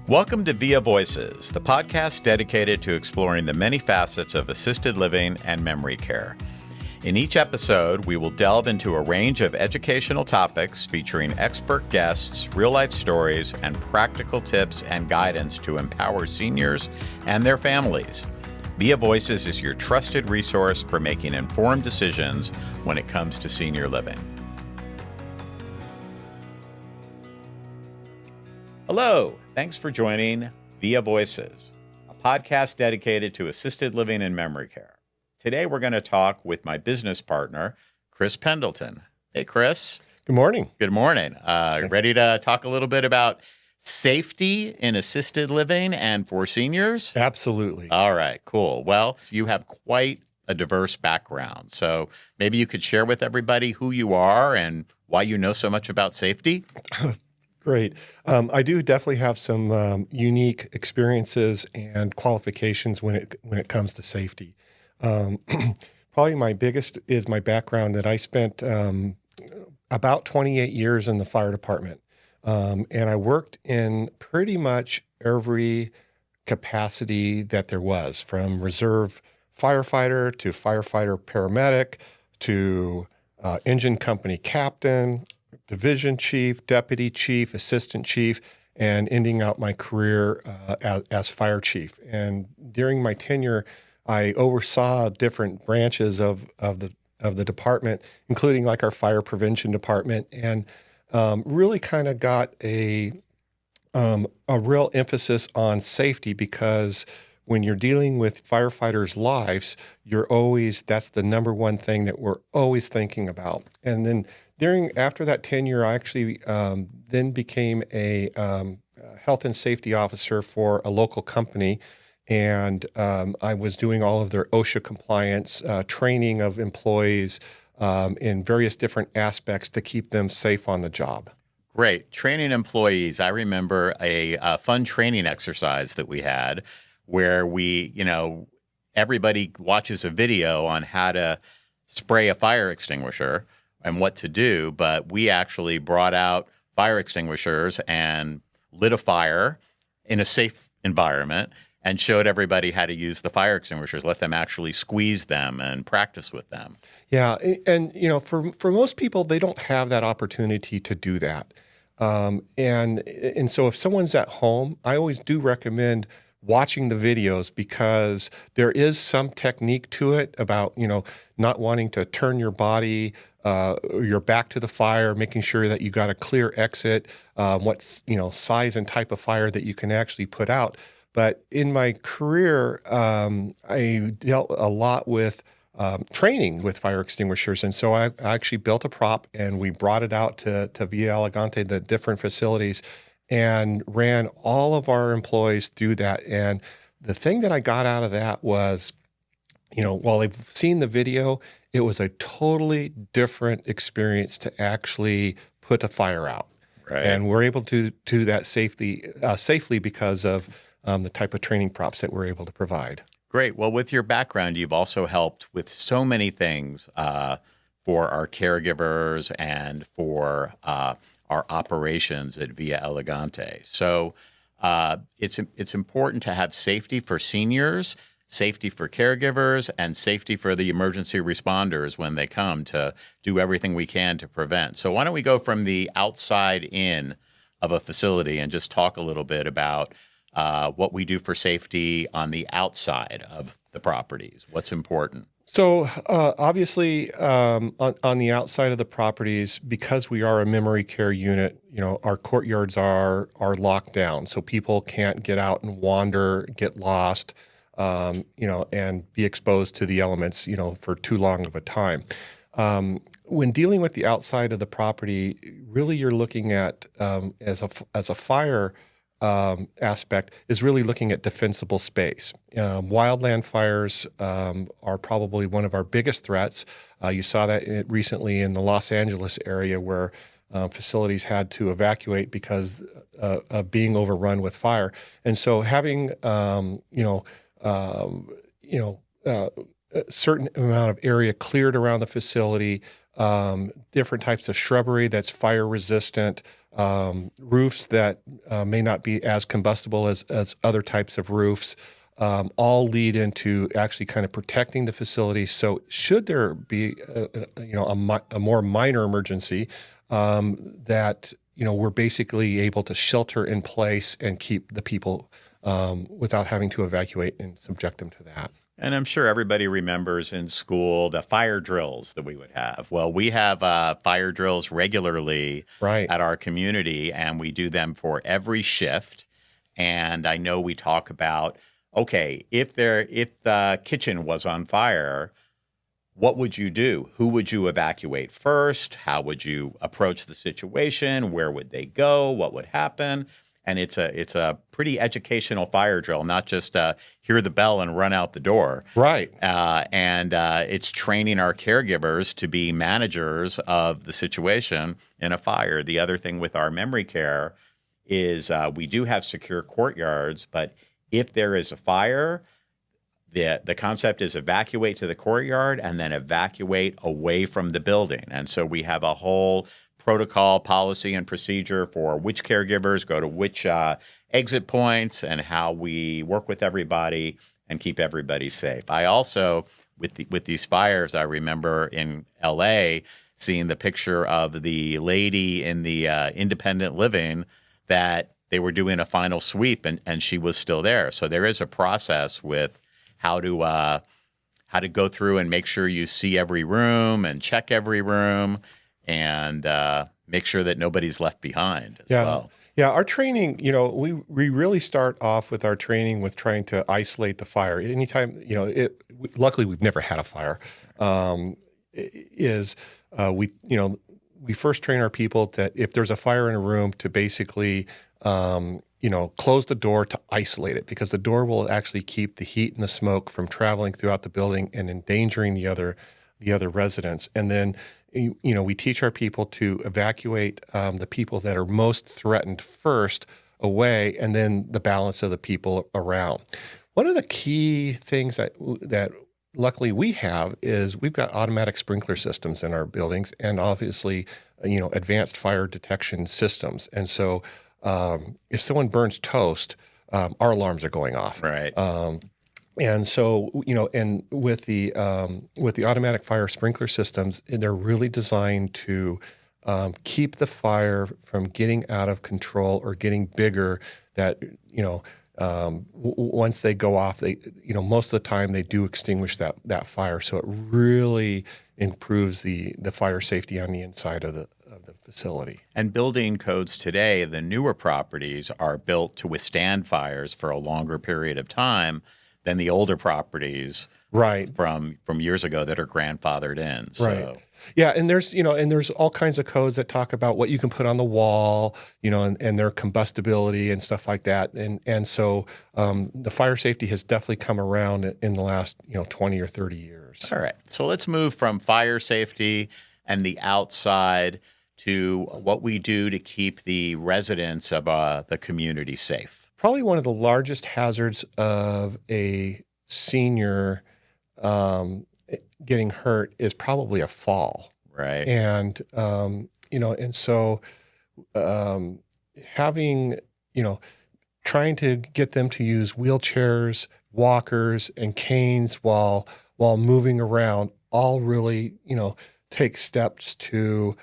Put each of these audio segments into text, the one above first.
Welcome to Via Voices, the podcast dedicated to exploring the many facets of assisted living and memory care. In each episode, we will delve into a range of educational topics featuring expert guests, real-life stories, and practical tips and guidance to empower seniors and their families. Via Voices is your trusted resource for making informed decisions when it comes to senior living. Hello, thanks for joining Via Voices, a podcast dedicated to assisted living and memory care. Today we're going to talk with my business partner, Chris Pendelton. Hey, Chris. Good morning. Good morning. Ready to talk a little bit about safety in assisted living and for seniors? Absolutely. All right, cool. Well, you have quite a diverse background, so maybe you could share with everybody who you are and why you know so much about safety. Great. I do definitely have some unique experiences and qualifications when it comes to safety. Probably my biggest is my background that I spent about 28 years in the fire department. And I worked in pretty much every capacity that there was, from reserve firefighter to firefighter paramedic to engine company captain, division chief, deputy chief, assistant chief, and ending out my career as fire chief. And during my tenure, I oversaw different branches of the department, including like our fire prevention department, and really kind of got a real emphasis on safety, because when you're dealing with firefighters' lives, that's the number one thing that we're always thinking about. And then after that tenure, I actually then became a health and safety officer for a local company. And I was doing all of their OSHA compliance, training of employees in various different aspects to keep them safe on the job. Great. Training employees. I remember a fun training exercise that we had where everybody watches a video on how to spray a fire extinguisher and what to do, but we actually brought out fire extinguishers and lit a fire in a safe environment and showed everybody how to use the fire extinguishers, let them actually squeeze them and practice with them. Yeah, and for most people, they don't have that opportunity to do that. And so if someone's at home, I always do recommend watching the videos, because there is some technique to it about, not wanting to turn your body, your back to the fire, making sure that you got a clear exit, size and type of fire that you can actually put out. But in my career, I dealt a lot with training with fire extinguishers. And so I actually built a prop, and we brought it out to Via Elegante, the different facilities, and ran all of our employees through that. And the thing that I got out of that was, while they've seen the video, it was a totally different experience to actually put a fire out. Right. And we're able to do that safely because of the type of training props that we're able to provide. Great. Well, with your background, you've also helped with so many things for our caregivers and for our operations at Via Elegante. So it's important to have safety for seniors, safety for caregivers, and safety for the emergency responders when they come, to do everything we can to prevent. So why don't we go from the outside in of a facility and just talk a little bit about what we do for safety on the outside of the properties. What's important? So obviously, on the outside of the properties, because we are a memory care unit, our courtyards are locked down, so people can't get out and wander, get lost, and be exposed to the elements, for too long of a time. When dealing with the outside of the property, really you're looking at as a fire aspect is really looking at defensible space. Wildland fires are probably one of our biggest threats. You saw that recently in the Los Angeles area, where facilities had to evacuate because of being overrun with fire. And so having a certain amount of area cleared around the facility, different types of shrubbery that's fire resistant, roofs that may not be as combustible as other types of roofs, all lead into actually kind of protecting the facility. So should there be a more minor emergency, that we're basically able to shelter in place and keep the people without having to evacuate and subject them to that. And I'm sure everybody remembers in school the fire drills that we would have. Well, we have fire drills regularly Right. at our community, and we do them for every shift. And I know we talk about, okay, if the kitchen was on fire, what would you do? Who would you evacuate first? How would you approach the situation? Where would they go? What would happen? And it's a pretty educational fire drill, not just hear the bell and run out the door. Right. And it's training our caregivers to be managers of the situation in a fire. The other thing with our memory care is we do have secure courtyards, but if there is a fire, the concept is evacuate to the courtyard and then evacuate away from the building. And so we have a whole protocol, policy, and procedure for which caregivers go to which exit points and how we work with everybody and keep everybody safe. I also, with these fires, I remember in LA seeing the picture of the lady in the independent living that they were doing a final sweep and she was still there. So there is a process with how to go through and make sure you see every room and check every room and make sure that nobody's left behind as well. Yeah, our training, we really start off with our training with trying to isolate the fire. Anytime, luckily we've never had a fire, we first train our people that if there's a fire in a room to basically, close the door to isolate it, because the door will actually keep the heat and the smoke from traveling throughout the building and endangering the other residents. And then, we teach our people to evacuate the people that are most threatened first away, and then the balance of the people around. One of the key things that luckily we have is we've got automatic sprinkler systems in our buildings, and obviously, advanced fire detection systems. And so, if someone burns toast, our alarms are going off. Right. And so, and with the automatic fire sprinkler systems, they're really designed to keep the fire from getting out of control or getting bigger. That once they go off, they most of the time they do extinguish that fire. So it really improves the fire safety on the inside of the facility. And building codes today, the newer properties are built to withstand fires for a longer period of time than the older properties from years ago that are grandfathered in. So. Right. Yeah, and there's all kinds of codes that talk about what you can put on the wall, and their combustibility and stuff like that. And so the fire safety has definitely come around in the last 20 or 30 years. All right. So let's move from fire safety and the outside to what we do to keep the residents of the community safe. Probably one of the largest hazards of a senior getting hurt is probably a fall. Right. And, and so having, trying to get them to use wheelchairs, walkers, and canes while moving around all really, take steps to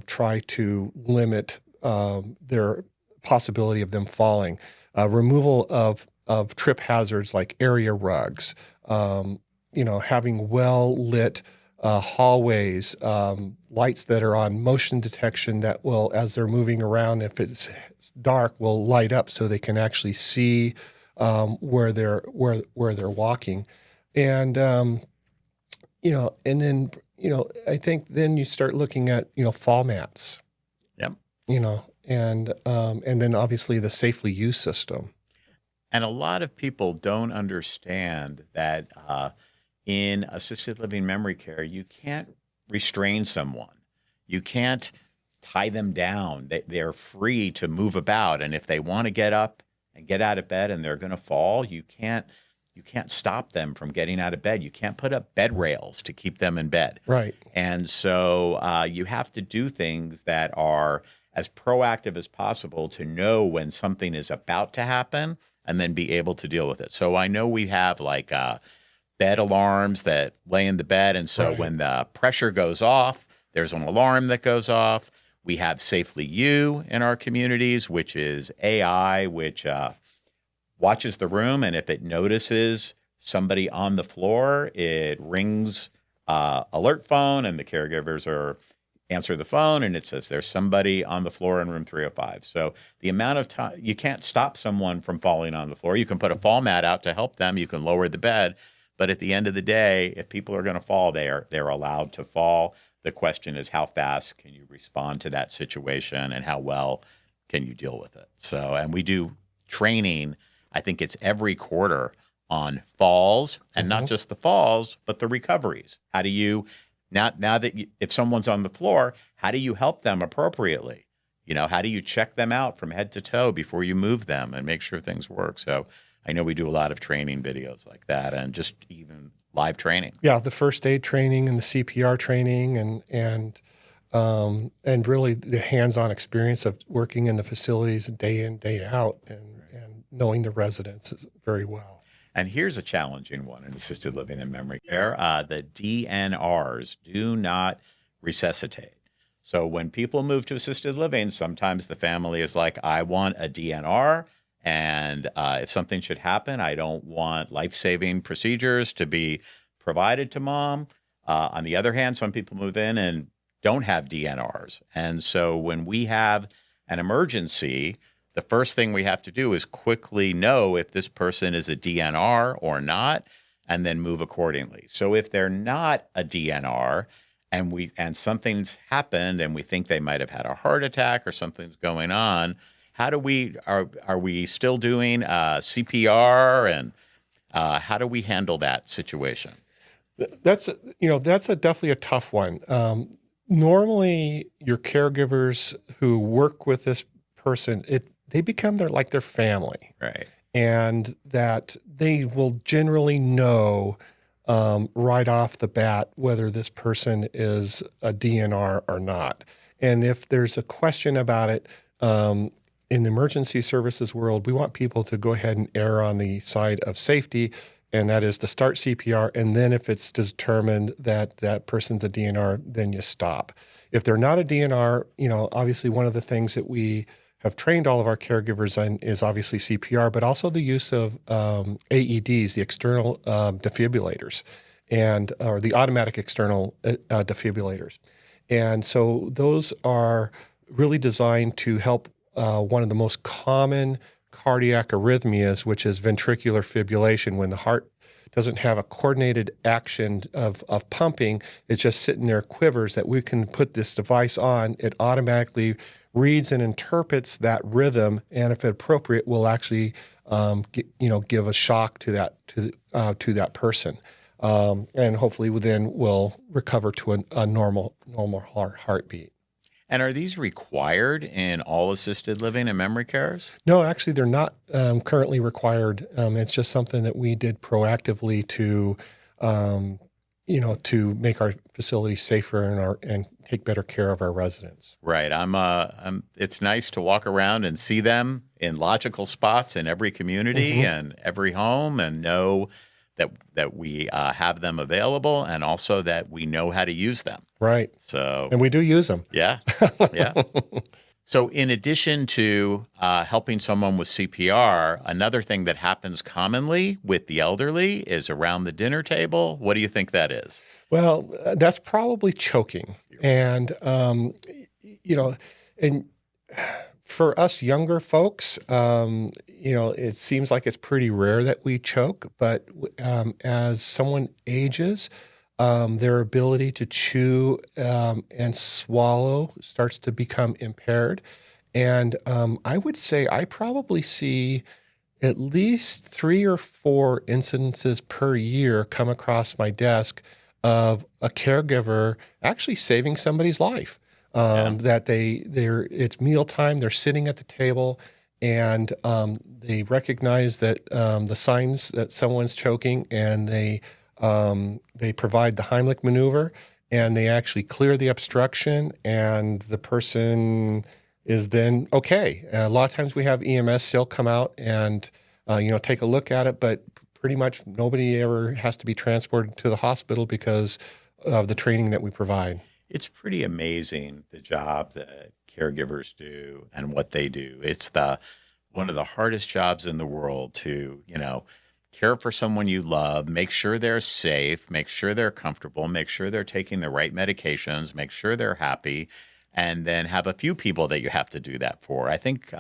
try to limit their possibility of them falling. Removal of trip hazards like area rugs, having well-lit hallways, lights that are on motion detection that will, as they're moving around, if it's dark, will light up so they can actually see where they're walking. And, and then, I think then you start looking at, fall mats. Yep. And then obviously the safely used system. And a lot of people don't understand that in assisted living memory care, you can't restrain someone. You can't tie them down. They're free to move about. And if they want to get up and get out of bed and they're going to fall, you can't you can't stop them from getting out of bed. You can't put up bed rails to keep them in bed. Right. And so you have to do things that are as proactive as possible to know when something is about to happen and then be able to deal with it. So I know we have like bed alarms that lay in the bed. And so when the pressure goes off, there's an alarm that goes off. We have Safely You in our communities, which is AI, which watches the room. And if it notices somebody on the floor, it rings alert phone, and the caregivers answer the phone, and it says there's somebody on the floor in room 305. So the amount of time, you can't stop someone from falling on the floor. You can put a fall mat out to help them. You can lower the bed. But at the end of the day, if people are going to fall, they're allowed to fall. The question is, how fast can you respond to that situation, and how well can you deal with it? So, and we do training, I think it's every quarter, on falls, and not just the falls, but the recoveries. How do you, now that if someone's on the floor, how do you help them appropriately? How do you check them out from head to toe before you move them and make sure things work? So I know we do a lot of training videos like that, and just even live training. Yeah, the first aid training and the CPR training, and really the hands-on experience of working in the facilities day in, day out, and knowing the residents very well. And here's a challenging one in assisted living and memory care. The DNRs do not resuscitate. So when people move to assisted living, sometimes the family is like, I want a DNR. And if something should happen, I don't want life-saving procedures to be provided to mom. On the other hand, some people move in and don't have DNRs. And so when we have an emergency, the first thing we have to do is quickly know if this person is a DNR or not, and then move accordingly. So if they're not a DNR and something's happened and we think they might have had a heart attack or something's going on, how do are we still doing CPR, and how do we handle that situation? That's definitely a tough one. Normally, your caregivers who work with this person, they become their family, right? And that they will generally know right off the bat whether this person is a DNR or not. And if there's a question about it, in the emergency services world, we want people to go ahead and err on the side of safety, and that is to start CPR. And then if it's determined that that person's a DNR, then you stop. If they're not a DNR, obviously one of the things that we have trained all of our caregivers on is obviously CPR, but also the use of AEDs, the external defibrillators, or the automatic external defibrillators. And so those are really designed to help one of the most common cardiac arrhythmias, which is ventricular fibrillation, when the heart doesn't have a coordinated action of pumping. It's just sitting there, quivers, that we can put this device on. It automatically reads and interprets that rhythm, and if appropriate, will actually give a shock to that person, and hopefully then will recover to a normal heartbeat. And are these required in all assisted living and memory cares? No, actually, they're not currently required. It's just something that we did proactively to make our facilities safer and take better care of our residents. Right. It's nice to walk around and see them in logical spots in every community and every home, and know that we have them available, and also that we know how to use them. Right. So, and we do use them. Yeah. Yeah. So in addition to helping someone with CPR, another thing that happens commonly with the elderly is around the dinner table. What do you think that is? Well, that's probably choking. And, and for us younger folks, it seems like it's pretty rare that we choke, but as someone ages, their ability to chew and swallow starts to become impaired. And I would say I probably see at least 3 or 4 incidences per year come across my desk of a caregiver actually saving somebody's life. That it's mealtime, they're sitting at the table, and they recognize that the signs that someone's choking, and they provide the Heimlich maneuver, and they actually clear the obstruction, and the person is then okay. A lot of times we have EMS still come out and take a look at it, but pretty much nobody ever has to be transported to the hospital because of the training that we provide. It's pretty amazing the job that caregivers do and what they do. It's one of the hardest jobs in the world to, care for someone you love, make sure they're safe, make sure they're comfortable, make sure they're taking the right medications, make sure they're happy, and then have a few people that you have to do that for. I think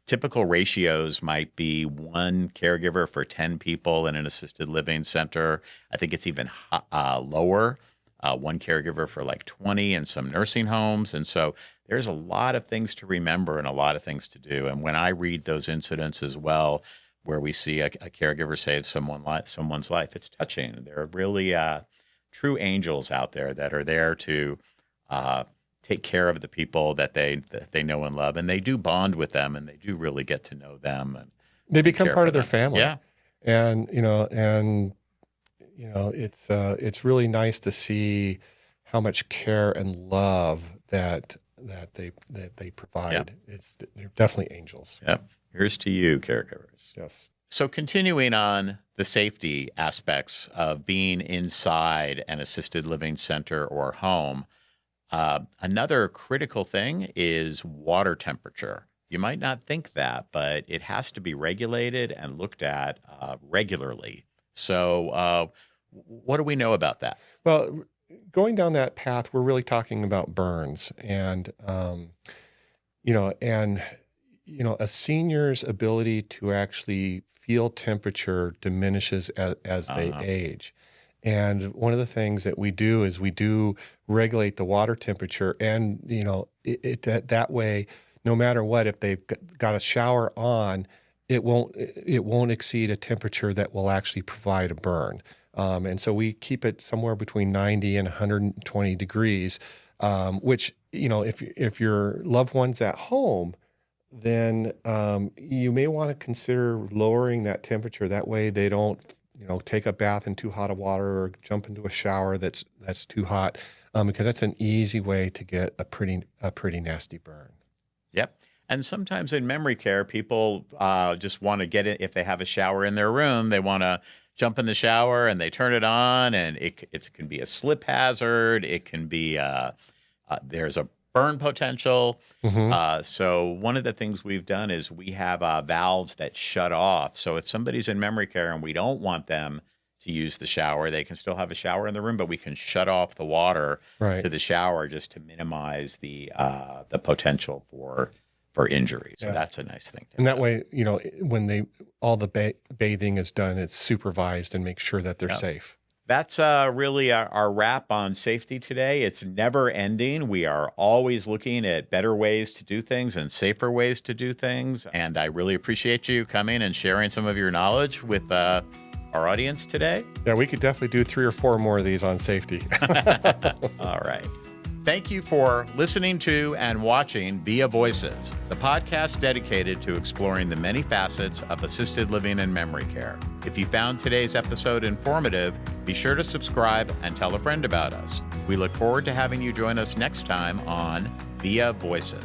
typical ratios might be one caregiver for 10 people in an assisted living center. I think it's even lower. One caregiver for like 20 in some nursing homes. And so there's a lot of things to remember and a lot of things to do. And when I read those incidents as well, where we see a caregiver save someone's life, it's touching. There are really true angels out there that are there to take care of the people that they know and love. And they do bond with them, and they do really get to know them. And they become part of their them. family. Yeah. And, it's really nice to see how much care and love that they provide. Yeah. They're definitely angels. Yep. Here's to you, caregivers. Yes. So continuing on the safety aspects of being inside an assisted living center or home, another critical thing is water temperature. You might not think that, but it has to be regulated and looked at regularly. So what do we know about that? Well, going down that path, we're really talking about burns, and a senior's ability to actually feel temperature diminishes as they age. And one of the things that we do is we do regulate the water temperature, and that way, no matter what, if they've got a shower on, it won't exceed a temperature that will actually provide a burn. And so we keep it somewhere between 90 and 120 degrees, which, if your loved one's at home, then you may want to consider lowering that temperature. That way they don't, take a bath in too hot of water or jump into a shower that's too hot, because that's an easy way to get a pretty nasty burn. Yep. And sometimes in memory care, people just want to get it. If they have a shower in their room, they want to jump in the shower and they turn it on, and it can be a slip hazard. It can be there's a burn potential. Mm-hmm. So one of the things we've done is we have valves that shut off. So if somebody's in memory care and we don't want them to use the shower, they can still have a shower in the room, but we can shut off the water to the shower just to minimize the potential for injury. So that's a nice thing. And that way, when all the bathing is done, it's supervised and make sure that they're safe. That's really our wrap on safety today. It's never ending. We are always looking at better ways to do things and safer ways to do things. And I really appreciate you coming and sharing some of your knowledge with our audience today. Yeah, we could definitely do 3 or 4 more of these on safety. All right. Thank you for listening to and watching Via Voices, the podcast dedicated to exploring the many facets of assisted living and memory care. If you found today's episode informative, be sure to subscribe and tell a friend about us. We look forward to having you join us next time on Via Voices.